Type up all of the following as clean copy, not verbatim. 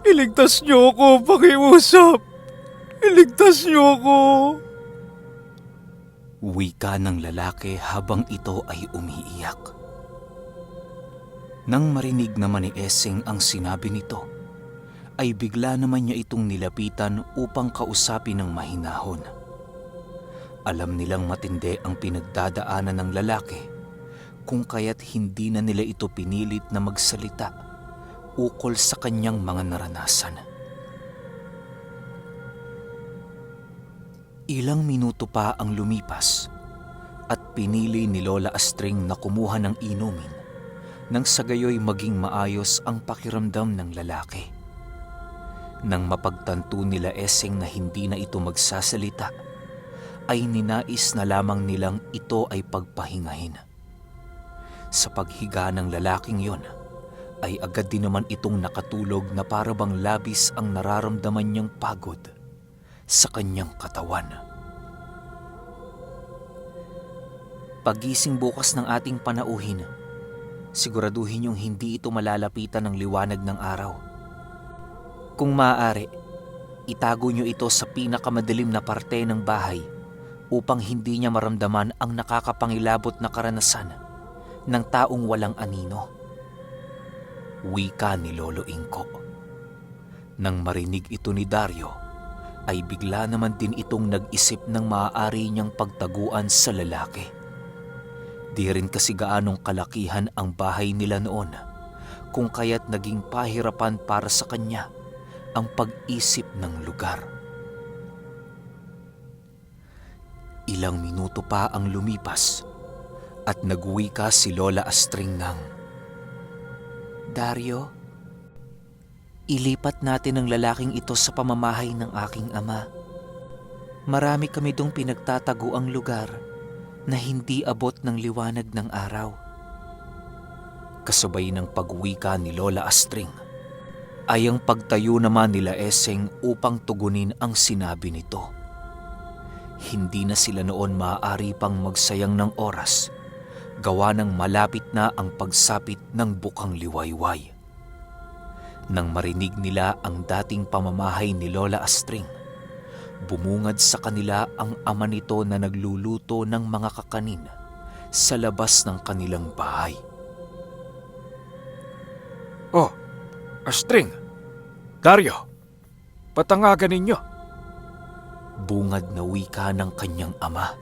Iligtas niyo ako, pakiusap. Iligtas niyo ako. Wika ng lalaki habang ito ay umiiyak. Nang marinig naman ni Eseng ang sinabi nito, ay bigla naman niya itong nilapitan upang kausapin ng mahinahon. Alam nilang matindi ang pinagdadaanan ng lalaki, kung kaya't hindi na nila ito pinilit na magsalita ukol sa kanyang mga naranasan. Ilang minuto pa ang lumipas at pinili ni Lola Astring na kumuha ng inumin nang sa gayoy maging maayos ang pakiramdam ng lalaki. Nang mapagtanto nila Eseng na hindi na ito magsasalita, ay ninais na lamang nilang ito ay pagpahingahin. Sa paghiga ng lalaking yon, ay agad din naman itong nakatulog na para bang labis ang nararamdaman niyang pagod sa kanyang katawan. Pagising bukas ng ating panauhin, siguraduhin niyong hindi ito malalapitan ng liwanag ng araw. Kung maaari, itago niyo ito sa pinakamadilim na parte ng bahay upang hindi niya maramdaman ang nakakapangilabot na karanasan ng taong walang anino. Wika ni Lolo Inko. Nang marinig ito ni Dario, ay bigla naman din itong nag-isip ng maaari niyang pagtaguan sa lalaki. Di rin kasi gaanong kalakihan ang bahay nila noon, kung kaya't naging pahirapan para sa kanya ang pag-isip ng lugar. Ilang minuto pa ang lumipas at nagwika si Lola Astring ng, "Dario, ilipat natin ang lalaking ito sa pamamahay ng aking ama. Marami kami dong pinagtatago ang lugar na hindi abot ng liwanag ng araw." Kasabay ng pagwika ni Lola Astring, ay ang pagtayo naman nila Eseng upang tugunin ang sinabi nito. Hindi na sila noon maaari pang magsayang ng oras, gawa ng malapit na ang pagsapit ng bukang liwayway. Nang marinig nila ang dating pamamahay ni Lola Astring, bumungad sa kanila ang ama nito na nagluluto ng mga kakanin sa labas ng kanilang bahay. Oh, Astring, Dario, patangagan ninyo. Bungad na wika ng kanyang ama.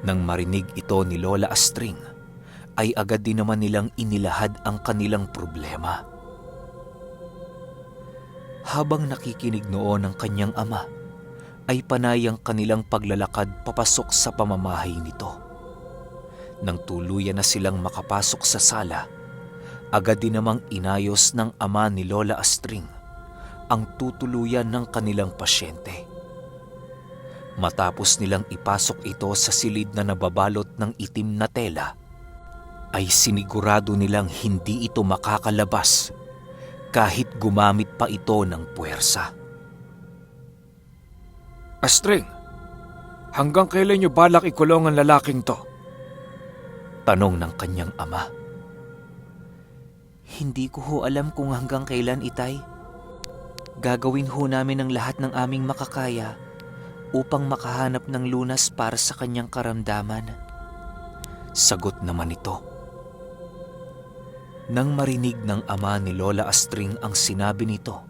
Nang marinig ito ni Lola Astring, ay agad din naman nilang inilahad ang kanilang problema. Habang nakikinig noon ang kanyang ama, ay panay ang kanilang paglalakad papasok sa pamamahay nito. Nang tuluyan na silang makapasok sa sala, agad din namang inayos ng ama ni Lola Astring ang tutuluyan ng kanilang pasyente. Matapos nilang ipasok ito sa silid na nababalot ng itim na tela, ay sinigurado nilang hindi ito makakalabas kahit gumamit pa ito ng puwersa. Astring, hanggang kailan niyo balak ikulong ang lalaking to? Tanong ng kanyang ama. Hindi ko ho alam kung hanggang kailan, Itay. Gagawin ho namin ang lahat ng aming makakaya upang makahanap ng lunas para sa kanyang karamdaman. Sagot naman ito. Nang marinig ng ama ni Lola Astring ang sinabi nito,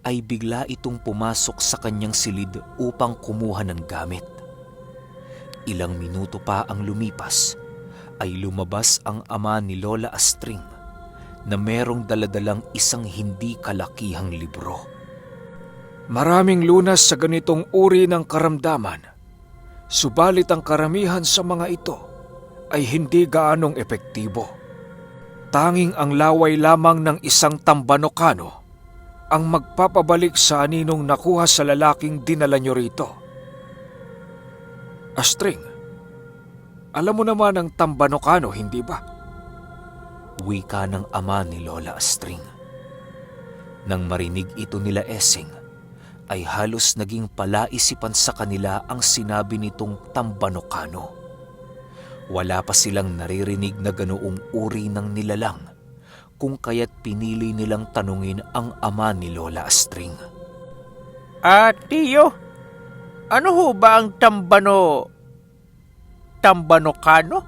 ay bigla itong pumasok sa kanyang silid upang kumuha ng gamit. Ilang minuto pa ang lumipas, ay lumabas ang ama ni Lola Astring na merong daladalang isang hindi kalakihang libro. Maraming lunas sa ganitong uri ng karamdaman, subalit ang karamihan sa mga ito ay hindi gaanong epektibo. Tanging ang laway lamang ng isang tambanokano ang magpapabalik sa aninong nakuha sa lalaking dinala nyo rito. Astring, alam mo naman ang tambanokano, hindi ba? Wika ng ama ni Lola Astring. Nang marinig ito nila Eseng, ay halos naging palaisipan sa kanila ang sinabi nitong tambanokano. Wala pa silang naririnig na ganoong uri ng nilalang, kung kaya't pinili nilang tanungin ang ama ni Lola Astring. Tiyo, ano ho ba ang Tambanokano?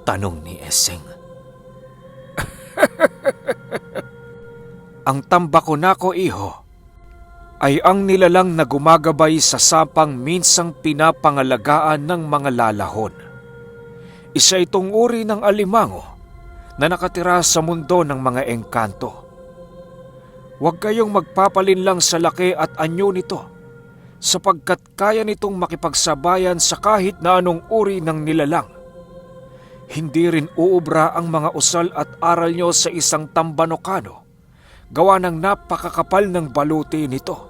Tanong ni Eseng. Ang Tambaconaco, iho, ay ang nilalang na gumagabay sa sapang minsang pinapangalagaan ng mga lalahon. Isa itong uri ng alimango na nakatira sa mundo ng mga engkanto. Huwag kayong magpapalinlang sa laki at anyo nito, sapagkat kaya nitong makipagsabayan sa kahit na anong uri ng nilalang. Hindi rin uubra ang mga usal at aral nyo sa isang Tambanocano, gawa ng napakakapal ng baluti nito.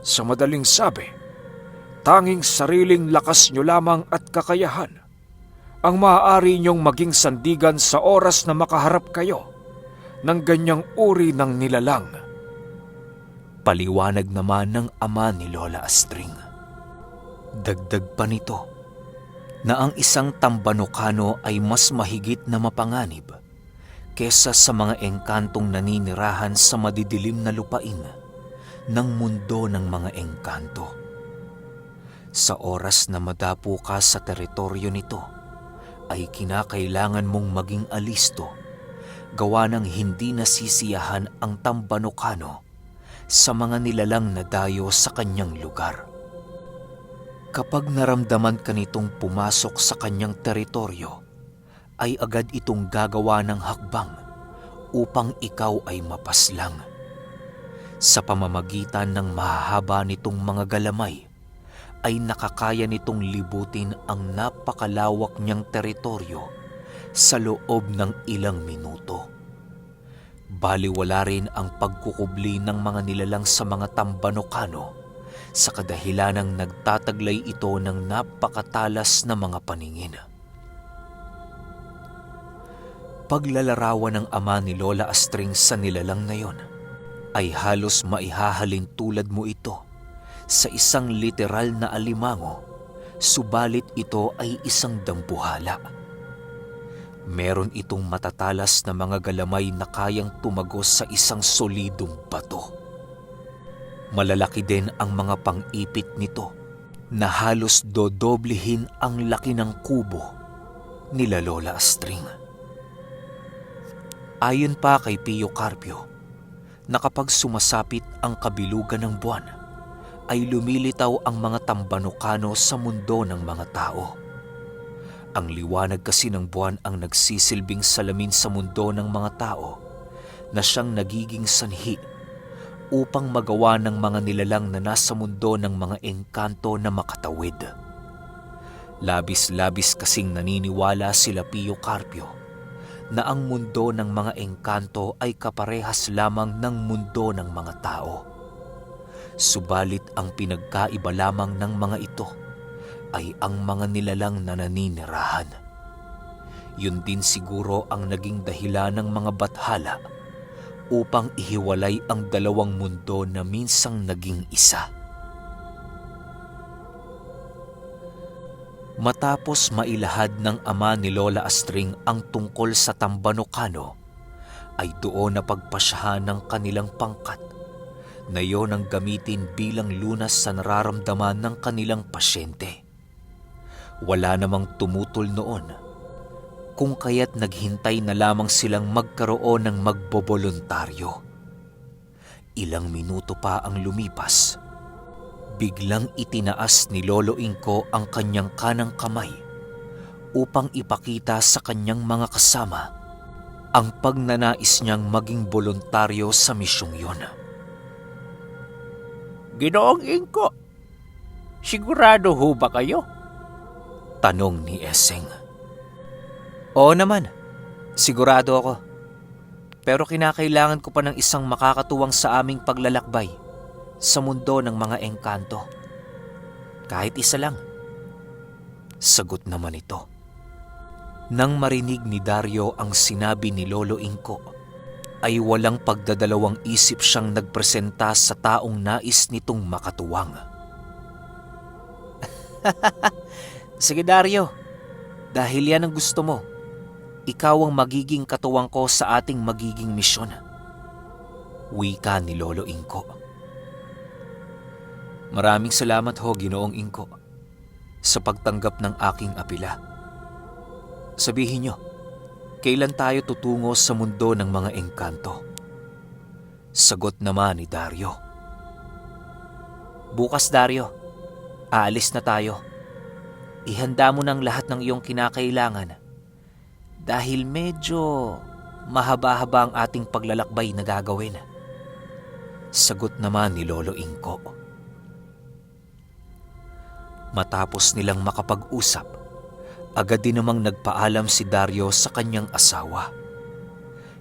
Sa madaling sabi, tanging sariling lakas nyo lamang at kakayahan ang maaari nyong maging sandigan sa oras na makaharap kayo ng ganyang uri ng nilalang. Paliwanag naman ng ama ni Lola Astring. Dagdag pa nito na ang isang Tambanocano ay mas mahigit na mapanganib kesa sa mga engkantong naninirahan sa madidilim na lupain ng mundo ng mga engkanto. Sa oras na madapo ka sa teritoryo nito, ay kinakailangan mong maging alisto, gawa ng hindi nasisiyahan ang Tambanocano sa mga nilalang na dayo sa kanyang lugar. Kapag naramdaman ka nitong pumasok sa kanyang teritoryo, ay agad itong gagawa ng hakbang upang ikaw ay mapaslang. Sa pamamagitan ng mahahaba nitong mga galamay, ay nakakaya nitong libutin ang napakalawak niyang teritoryo sa loob ng ilang minuto. Baliwala rin ang pagkukubli ng mga nilalang sa mga Tambanocano sa kadahilanang nagtataglay ito ng napakatalas na mga paningin. Paglalarawan ng ama ni Lola Astring sa nilalang na yon ay halos maihahalin tulad mo ito sa isang literal na alimango, subalit ito ay isang dambuhala. Meron itong matatalas na mga galamay na kayang tumagos sa isang solidong bato. Malalaki din ang mga pang-ipit nito na halos dodoblihin ang laki ng kubo nila Lola Astring. Ayon pa kay Pio Carpio, na kapag sumasapit ang kabilugan ng buwan, ay lumilitaw ang mga Tambanocano sa mundo ng mga tao. Ang liwanag kasi ng buwan ang nagsisilbing salamin sa mundo ng mga tao na siyang nagiging sanhi upang magawa ng mga nilalang na nasa mundo ng mga engkanto na makatawid. Labis-labis kasing naniniwala sila Pio Carpio na ang mundo ng mga engkanto ay kaparehas lamang ng mundo ng mga tao. Subalit ang pinagkaiba lamang ng mga ito ay ang mga nilalang na naninirahan. Yun din siguro ang naging dahilan ng mga bathala upang ihiwalay ang dalawang mundo na minsang naging isa. Matapos mailahad ng ama ni Lola Astring ang tungkol sa Tambanocano, ay doon na pagpasyahan ng kanilang pangkat na yon ang gamitin bilang lunas sa nararamdaman ng kanilang pasyente. Wala namang tumutol noon, kung kaya't naghintay na lamang silang magkaroon ng magboboluntaryo. Ilang minuto pa ang lumipas, biglang itinaas ni Lolo Inko ang kanyang kanang kamay upang ipakita sa kanyang mga kasama ang pagnanais niyang maging boluntaryo sa misyong yon. Ginoong Inko, sigurado ho ba kayo? Tanong ni Eseng. Oo naman, sigurado ako. Pero kinakailangan ko pa ng isang makakatuwang sa aming paglalakbay sa mundo ng mga engkanto. Kahit isa lang. Sagot naman ito. Nang marinig ni Dario ang sinabi ni Lolo Inko, ay walang pagdadalawang isip siyang nagpresenta sa taong nais nitong makatuwang. Sige Dario, dahil yan ang gusto mo, ikaw ang magiging katuwang ko sa ating magiging misyon. Wika ni Lolo Inko. Maraming salamat ho, Ginoong Inko, sa pagtanggap ng aking apila. Sabihin niyo, kailan tayo tutungo sa mundo ng mga engkanto? Sagot naman ni Dario. Bukas, Dario. Aalis na tayo. Ihanda mo ng lahat ng iyong kinakailangan dahil medyo mahaba-haba ang ating paglalakbay na gagawin. Sagot naman ni Lolo Inko. Matapos nilang makapag-usap, agad din namang nagpaalam si Dario sa kanyang asawa.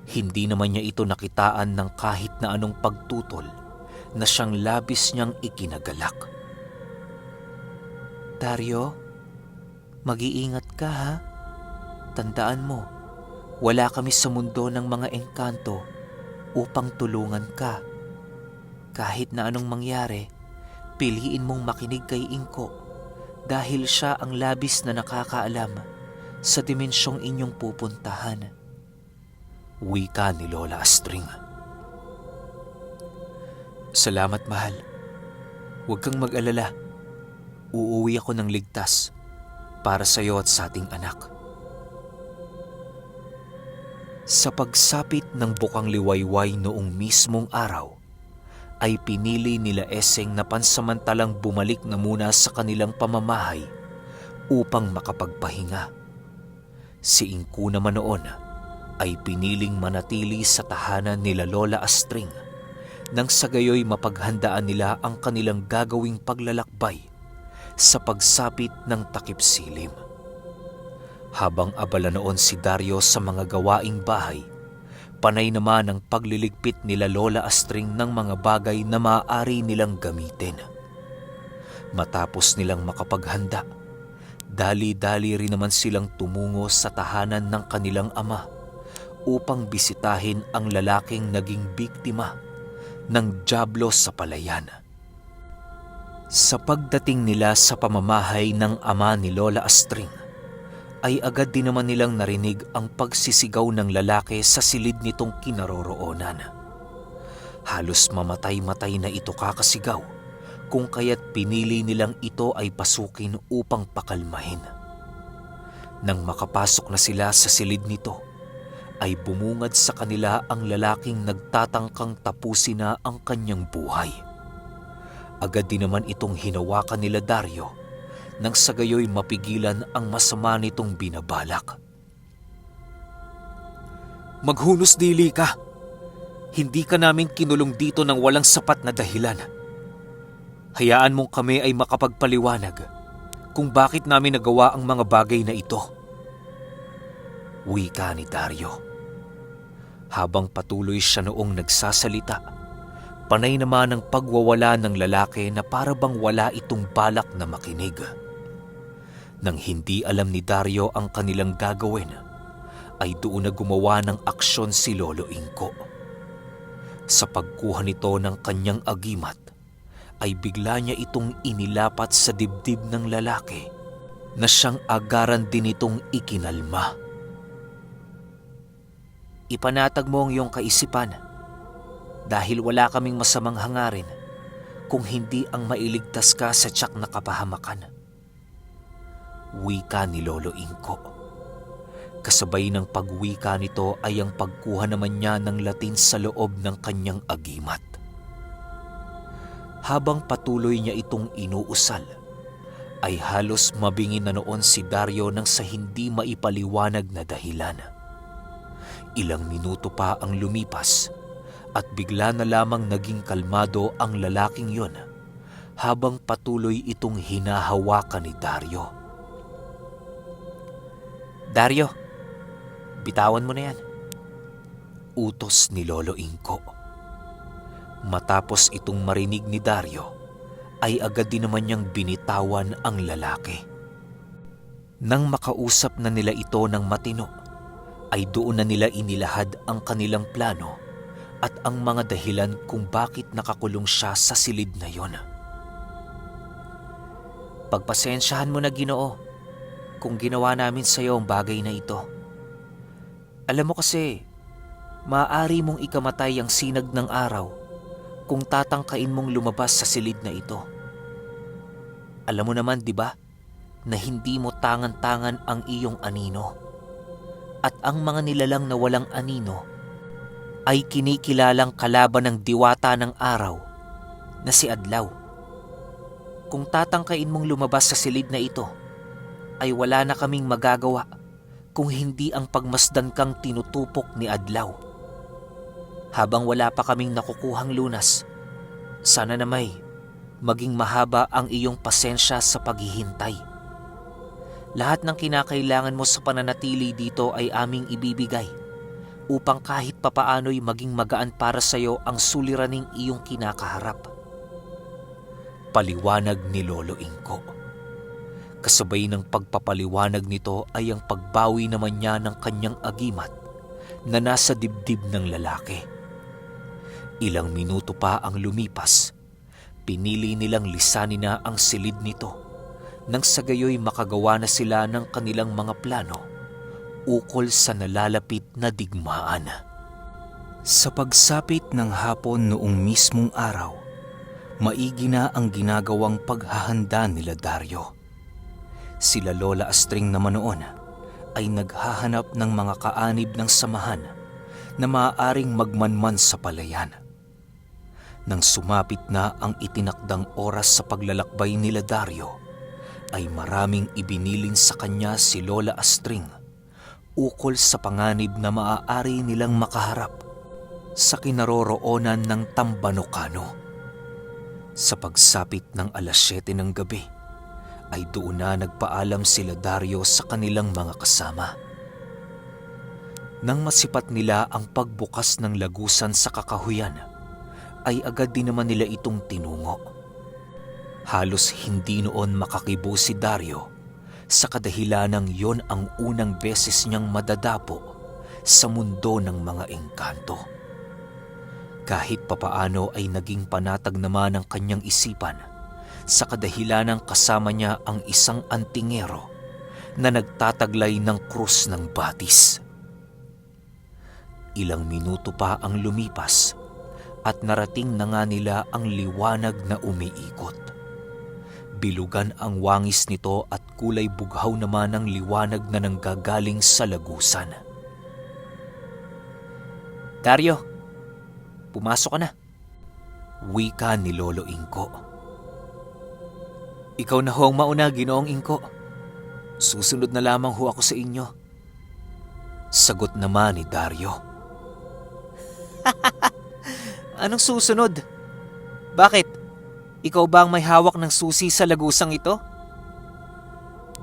Hindi naman niya ito nakitaan ng kahit na anong pagtutol na siyang labis niyang ikinagalak. Dario, mag-iingat ka ha. Tandaan mo, wala kami sa mundo ng mga engkanto upang tulungan ka. Kahit na anong mangyari, piliin mong makinig kay Inko dahil siya ang labis na nakakaalam sa dimensyong inyong pupuntahan. Wika ni Lola Astring. Salamat, mahal. Huwag kang mag-alala. Uuwi ako ng ligtas para sa iyo at sa ating anak. Sa pagsapit ng bukang liwayway noong mismong araw, ay pinili nila Eseng na pansamantalang bumalik na muna sa kanilang pamamahay upang makapagpahinga. Si Inko naman noon ay piniling manatili sa tahanan nila Lola Astring nang sa gayoy mapaghandaan nila ang kanilang gagawing paglalakbay sa pagsapit ng takip silim. Habang abala noon si Dario sa mga gawaing bahay, panay naman ang pagliligpit nila Lola Astring ng mga bagay na maaari nilang gamitin. Matapos nilang makapaghanda, dali-dali rin naman silang tumungo sa tahanan ng kanilang ama upang bisitahin ang lalaking naging biktima ng dyablo sa palayan. Sa pagdating nila sa pamamahay ng ama ni Lola Astring, ay agad din naman nilang narinig ang pagsisigaw ng lalaki sa silid nitong kinaroroonan. Halos mamatay-matay na ito kakasigaw, kung kaya't pinili nilang ito ay pasukin upang pakalmahin. Nang makapasok na sila sa silid nito, ay bumungad sa kanila ang lalaking nagtatangkang tapusin na ang kanyang buhay. Agad din naman itong hinawakan nila Dario nang sa gayoy mapigilan ang masama nitong binabalak. Maghunos dili ka! Hindi ka namin kinulong dito ng walang sapat na dahilan. Hayaan mong kami ay makapagpaliwanag kung bakit namin nagawa ang mga bagay na ito. Wika ni Dario. Habang patuloy siya noong nagsasalita, panay naman ang pagwawala ng lalaki na para bang wala itong balak na makinig. Nang hindi alam ni Dario ang kanilang gagawin, ay doon na gumawa ng aksyon si Lolo Inko. Sa pagkuha nito ng kanyang agimat, ay bigla niya itong inilapat sa dibdib ng lalaki na siyang agaran din itong ikinalma. Ipanatag mo ang iyong kaisipan dahil wala kaming masamang hangarin kung hindi ang mailigtas ka sa tiyak na kapahamakan. Wika ni Lolo Inko. Kasabay ng pagwika nito ay ang pagkuha naman niya ng latin sa loob ng kanyang agimat. Habang patuloy niya itong inuusal, ay halos mabingi na noon si Dario nang sa hindi maipaliwanag na dahilan. Ilang minuto pa ang lumipas at bigla na lamang naging kalmado ang lalaking yon habang patuloy itong hinahawakan ni Dario. Dario, bitawan mo na yan. Utos ni Lolo Inko. Matapos itong marinig ni Dario, ay agad din naman niyang binitawan ang lalaki. Nang makausap na nila ito ng matino, ay doon na nila inilahad ang kanilang plano at ang mga dahilan kung bakit nakakulong siya sa silid na yon. Pagpasensyahan mo na, Ginoo, kung ginawa namin sa iyo ang bagay na ito. Alam mo kasi, maaari mong ikamatay ang sinag ng araw kung tatangkain mong lumabas sa silid na ito. Alam mo naman, di ba, na hindi mo tangan-tangan ang iyong anino. At ang mga nilalang na walang anino ay kinikilalang kalaban ng diwata ng araw na si Adlaw. Kung tatangkain mong lumabas sa silid na ito, ay wala na kaming magagawa kung hindi ang pagmasdan kang tinutupok ni Adlaw. Habang wala pa kaming nakukuhang lunas, sana na may maging mahaba ang iyong pasensya sa paghihintay. Lahat ng kinakailangan mo sa pananatili dito ay aming ibibigay upang kahit papaano'y maging magaan para sa iyo ang suliraning iyong kinakaharap. Paliwanag ni Lolo Inko. Kasabay ng pagpapaliwanag nito ay ang pagbawi naman niya ng kanyang agimat na nasa dibdib ng lalaki. Ilang minuto pa ang lumipas, pinili nilang lisanin na ang silid nito nang sa gayoy makagawa na sila ng kanilang mga plano ukol sa nalalapit na digmaan. Sa pagsapit ng hapon noong mismong araw, maigi na ang ginagawang paghahanda nila Dario. Sila Lola Astring naman noon ay naghahanap ng mga kaanib ng samahan na maaaring magmanman sa palayan. Nang sumapit na ang itinakdang oras sa paglalakbay nila Dario, ay maraming ibiniling sa kanya si Lola Astring ukol sa panganib na maaari nilang makaharap sa kinaroroonan ng Tambanocano. Sa pagsapit ng 7:00 ng gabi, ay doon na nagpaalam sila Dario sa kanilang mga kasama. Nang masipat nila ang pagbukas ng lagusan sa kakahuyan, ay agad din naman nila itong tinungo. Halos hindi noon makakibo si Dario sa kadahilanang yon ang unang beses niyang madadapo sa mundo ng mga engkanto. Kahit papaano ay naging panatag naman ang kanyang isipan sa kadahilanang kasama niya ang isang antingero na nagtataglay ng krus ng batis. Ilang minuto pa ang lumipas at narating na nga nila ang liwanag na umiikot. Bilugan ang wangis nito at kulay bughaw naman ang liwanag na nanggagaling sa lagusan. Dario, pumasok ka na. Wika ni Lolo Inko. Ikaw na ho ang mauna, Ginoong Inko. Susunod na lamang ho ako sa inyo. Sagot naman ni Dario. Anong susunod? Bakit? Ikaw ba ang may hawak ng susi sa lagusang ito?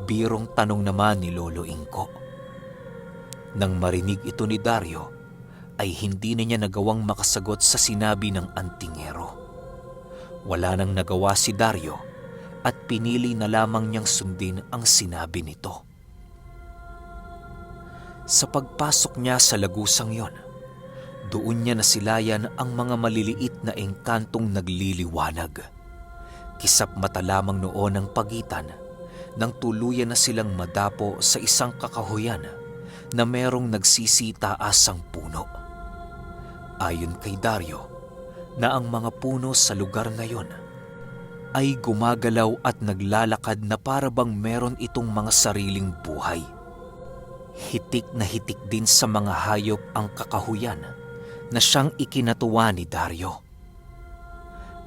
Birong tanong naman ni Lolo Inko. Nang marinig ito ni Dario, ay hindi na niya nagawang makasagot sa sinabi ng antingero. Wala nang nagawa si Dario at pinili na lamang niyang sundin ang sinabi nito. Sa pagpasok niya sa lagusang yon, doon niya nasilayan ang mga maliliit na engkantong nagliliwanag. Kisap mata lamang noon ang pagitan nang tuluyan na silang madapo sa isang kakahuyan na merong nagsisitaasang puno. Ayon kay Dario, na ang mga puno sa lugar na yon ay gumagalaw at naglalakad na para bang meron itong mga sariling buhay. Hitik na hitik din sa mga hayop ang kakahuyan na siyang ikinatuwa ni Dario.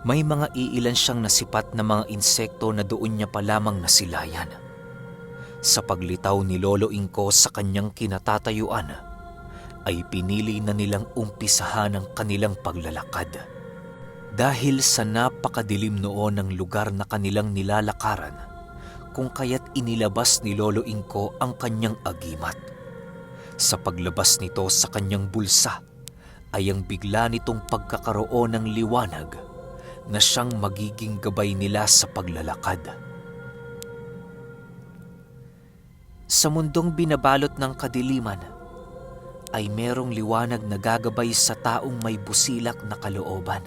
May mga iilan siyang nasipat na mga insekto na doon niya pa lamang nasilayan. Sa paglitaw ni Lolo Inko sa kanyang kinatatayuan, ay pinili na nilang umpisahan ang kanilang paglalakad. Dahil sa napakadilim noon ng lugar na kanilang nilalakaran, kung kaya't inilabas ni Lolo Inko ang kanyang agimat. Sa paglabas nito sa kanyang bulsa, ay ang bigla nitong pagkakaroon ng liwanag na siyang magiging gabay nila sa paglalakad. Sa mundong binabalot ng kadiliman, ay merong liwanag na gagabay sa taong may busilak na kalooban.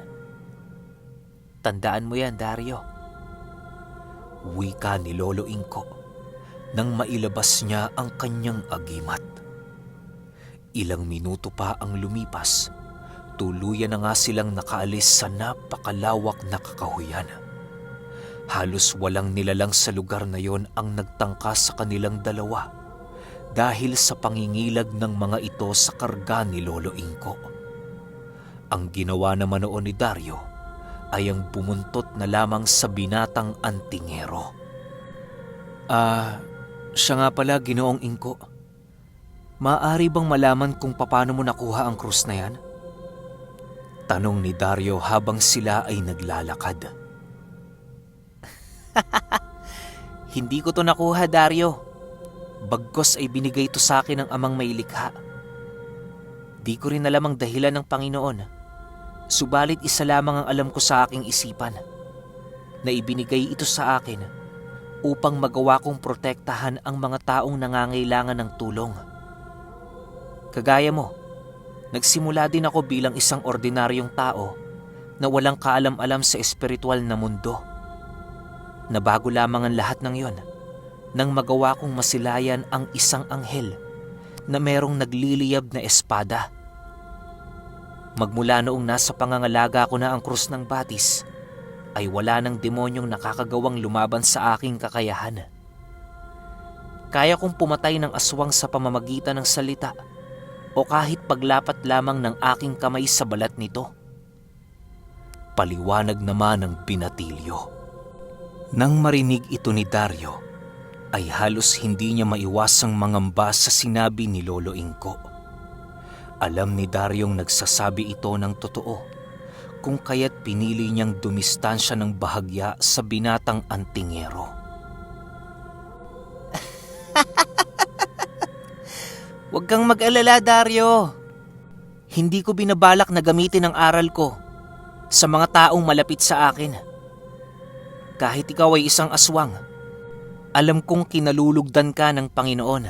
Tandaan mo yan, Dario. Wika ni Lolo Inko nang mailabas niya ang kanyang agimat. Ilang minuto pa ang lumipas, tuluyan na nga silang nakaalis sa napakalawak na kakahuyan. Halos walang nilalang sa lugar na yon ang nagtangka sa kanilang dalawa dahil sa pangingilag ng mga ito sa karga ni Lolo Inko. Ang ginawa naman noon ni Dario ay ang bumuntot na lamang sa binatang antingero. Siya nga pala, Ginoong Inko. Maaari bang malaman kung paano mo nakuha ang krus na yan? Tanong ni Dario habang sila ay naglalakad. Hindi ko to nakuha, Dario. Bagkos ay binigay to sa akin ng amang may likha. Di ko rin alam ang dahilan ng Panginoon. Subalit isa lamang ang alam ko sa aking isipan, na ibinigay ito sa akin upang magawa kong protektahan ang mga taong nangangailangan ng tulong. Kagaya mo, nagsimula din ako bilang isang ordinaryong tao na walang kaalam-alam sa espiritual na mundo. Nabago lamang ang lahat ng yon nang magawa kong masilayan ang isang anghel na merong nagliliyab na espada. Magmula noong nasa pangangalaga ko na ang krus ng batis, ay wala ng demonyong nakakagawang lumaban sa aking kakayahan. Kaya kong pumatay ng aswang sa pamamagitan ng salita o kahit paglapat lamang ng aking kamay sa balat nito. Paliwanag naman ng binatilyo. Nang marinig ito ni Dario, ay halos hindi niya maiwasang mangamba sa sinabi ni Lolo Inko. Alam ni Daryong nagsasabi ito ng totoo, kung kaya't pinili niyang dumistansya ng bahagya sa binatang antingero. Huwag kang mag-alala, Dario. Hindi ko binabalak na gamitin ang aral ko sa mga taong malapit sa akin. Kahit ikaw ay isang aswang, alam kong kinalulugdan ka ng Panginoon.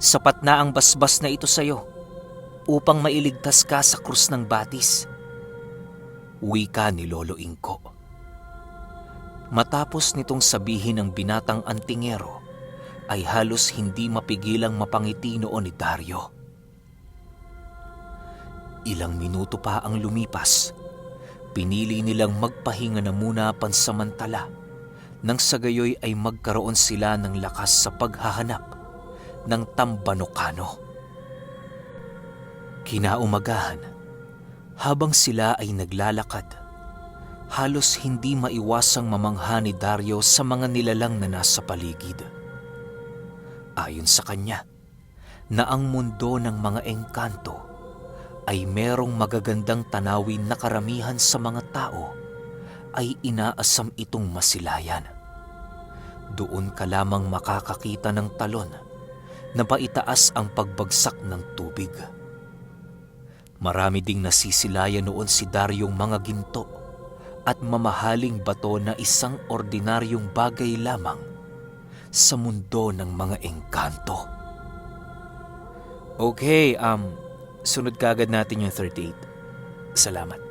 Sapat na ang basbas na ito sa'yo upang mailigtas ka sa krus ng batis. Wika ni Lolo Inko. Matapos nitong sabihin ng binatang antingero, ay halos hindi mapigilang mapangiti noon ni Dario. Ilang minuto pa ang lumipas, pinili nilang magpahinga na muna pansamantala nang sa gayoy ay magkaroon sila ng lakas sa paghahanap ng tambanokano. Kinaumagahan, habang sila ay naglalakad, halos hindi maiwasang mamangha ni Dario sa mga nilalang na nasa paligid. Ayon sa kanya, na ang mundo ng mga engkanto ay merong magagandang tanawin na karamihan sa mga tao ay inaasam itong masilayan. Doon ka lamang makakakita ng talon na paitaas ang pagbagsak ng tubig. Marami ding nasisilayan noon si Daryong mga ginto at mamahaling bato na isang ordinaryong bagay lamang sa mundo ng mga engkanto. Okay, sunod kagad natin yung 38. Salamat.